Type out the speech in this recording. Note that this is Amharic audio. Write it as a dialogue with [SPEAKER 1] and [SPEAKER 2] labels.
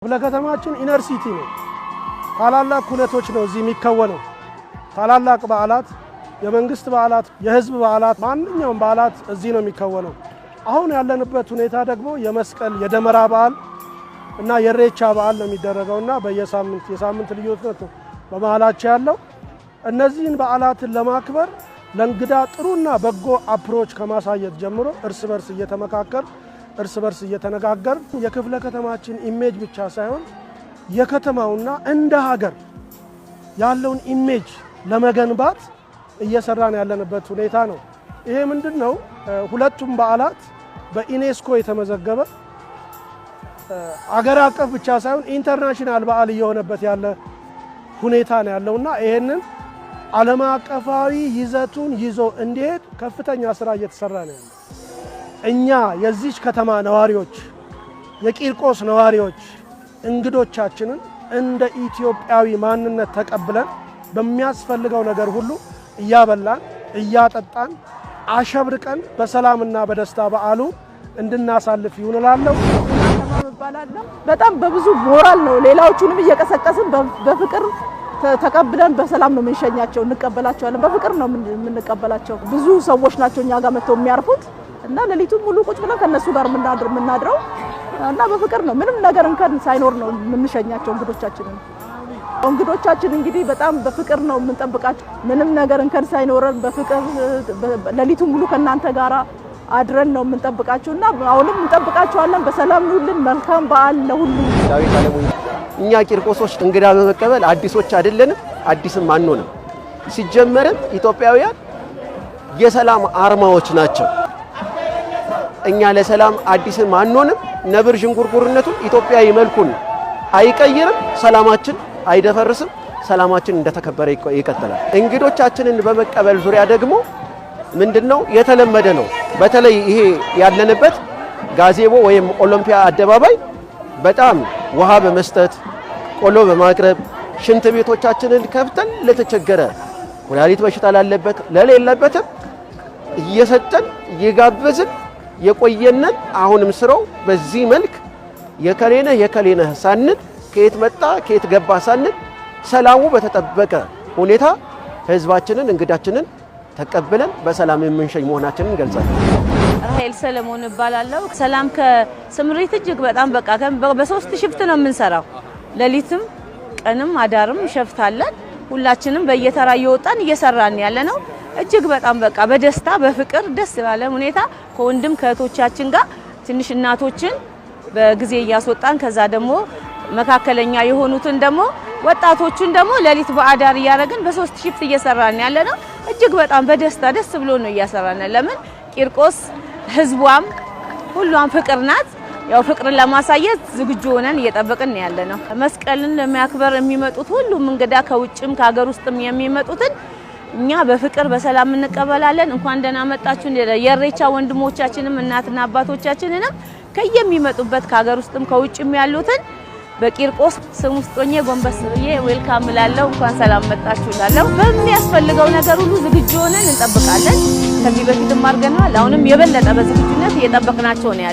[SPEAKER 1] ለከተማችን ኢነር ሲቲ ነው። ታላላቅ ኩነቶች ነው እዚህ የሚከወነው። ታላላቅ በዓላት፣ የመንግስት በዓላት፣ የህዝብ በዓላት፣ ማንኛውም በዓላት እዚህ ነው የሚከወነው። አሁን ያለንበት ሁኔታ ደግሞ የመስቀል የደመራ በዓል እና የኢሬቻ በዓል ነው የሚደረገውና የሳምንት ልዩነት ነው በመሃላቸው ያለው። እነዚህን በዓላትን ለማክበር ለእንግዳ ጥሩና በጎ አፕሮች ከማሳየት ጀምሮ እርስ በርስ እየተመካከር እርስ በርስ እየተነጋገር የክፍለ ከተማችን ኢሜጅ ብቻ ሳይሆን የከተማውና እንደ ሀገር ያለውን ኢሜጅ ለመገንባት እየሰራን ያለንበት ሁኔታ ነው። ይሄ ምንድነው? ሁለቱም በዓላት በዩኔስኮ የተመዘገበ አገር አቀፍ ብቻ ሳይሆን ኢንተርናሽናል በዓል እየሆነበት ያለ ሁኔታ ነው ያለውና ይሄንን ዓለም አቀፋዊ ይዘቱን ይዞ እንዲሄድ ከፍተኛ ስራ እየተሰራ ነው ያለው። እኛ የዚህ ከተማ ነዋሪዎች የቂርቆስ ነዋሪዎች እንግዶቻችንን እንደ ኢትዮጵያዊ ማንነት ተቀብለን በሚያስፈልገው ነገር ሁሉ እያበላን እያጠጣን አሸብርቀን በሰላምና በደስታ በዓሉ እንድናሳልፍ ይሁንላለሁ።
[SPEAKER 2] በጣም በብዙ ሞራል ነው ሌላዎቹንም እየቀሰቀስን በፍቅር ተቀብለን በሰላም ነው የምንሸኛቸው። እንቀበላቸዋለን፣ በፍቅር ነው የምንቀበላቸው። ብዙ ሰዎች ናቸው እኛ ጋር መጥተው የሚያርፉት እና ሌሊቱን ሙሉ ቁጭ ብለን ከነሱ ጋር የምናድረው እና በፍቅር ነው ምንም ነገር እንከን ሳይኖር ነው የምንሸኛቸው እንግዶቻችንን። እንግዶቻችን እንግዲህ በጣም በፍቅር ነው የምንጠብቃቸው። ምንም ነገር እንከን ሳይኖረን በፍቅር ሌሊቱን ሙሉ ከናንተ ጋር አድረን ነው የምንጠብቃቸው እና አሁንም እንጠብቃቸዋለን። በሰላም ሁሉን መልካም በዓል ለሁሉ።
[SPEAKER 3] ዳዊት አለሙ እኛ ቂርቆሶች እንግዳ በመቀበል አዲሶች አይደለንም፣ አዲስም አንሆንም። ሲጀመርም ኢትዮጵያውያን የሰላም አርማዎች ናቸው። እኛ ለሰላም አዲስም አንሆንም። ነብር ዥንጉርጉርነቱ ኢትዮጵያዊ መልኩን አይቀይርም። ሰላማችን አይደፈርስም። ሰላማችን እንደተከበረ ይቀጥላል። እንግዶቻችንን በመቀበል ዙሪያ ደግሞ ምንድነው የተለመደ ነው። በተለይ ይሄ ያለንበት ጋዜቦ ወይም ኦሎምፒያ አደባባይ በጣም ውሃ በመስጠት ቆሎ በማቅረብ ሽንት ቤቶቻችንን ከፍተን ለተቸገረ ኩላሊት በሽታ ላለበት ለሌለበትም እየሰጠን እየጋበዝን የቆየነን አሁንም ስራው በዚህ መልክ የከሌነህ ሳንል ከየት መጣ ከየት ገባ ሳንል ሰላሙ በተጠበቀ ሁኔታ ህዝባችንን እንግዳችንን ተቀበለን በሰላም የምንሸኝ መሆናችንን ገልጸናል።
[SPEAKER 4] ራሄል ሰለሞን እባላለሁ። ሰላም ከስምሪት እጅግ በጣም በቃ በሶስት ሽፍት ነው የምንሰራው። ሌሊትም ቀንም አዳርም ሸፍታለን። ሁላችንም በየተራ እየወጣን እየሰራን ያለ ነው። እጅግ በጣም በቃ በደስታ በፍቅር ደስ ባለ ሁኔታ ከወንድም ከእህቶቻችን ጋር ትንሽ እናቶችን በጊዜ እያስወጣን ከዛ ደግሞ መካከለኛ የሆኑትን ደግሞ ወጣቶቹን ደግሞ ሌሊት በአዳር እያረግን በሶስት ሽፍት እየሰራን ያለ ነው። እጅግ በጣም በደስታ ደስ ብሎ ነው እያሰራን። ለምን ቂርቆስ ህዝቧም ሁሉም ፍቅር ናት። ያው ፍቅርን ለማሳየት ዝግጁ ሆነን እየጠበቅን ያለ ነው። መስቀልን ለማክበር የሚመጡት ሁሉም እንግዳ ከውጭም ከሀገር ውስጥም የሚመጡትን እኛ በፍቅር በሰላም እንቀበላለን። እንኳን ደህና መጣችሁ። የኢሬቻ ወንድሞቻችንም እናትና አባቶቻችንንም ከየሚመጡበት ከሀገር ውስጥም ከውጭም ያሉትን በቂርቆስ ስም ውስጥ ሆኜ ጎንበስ ብዬ ዌልካም እላለሁ። እንኳን ሰላም መጣችሁ እላለሁ። በሚያስፈልገው ነገር ሁሉ ዝግጁ ሆነን እንጠብቃለን። ከዚህ በፊትም አድርገናል። አሁንም የበለጠ በዝግጁነት እየጠበቅናቸው ነው።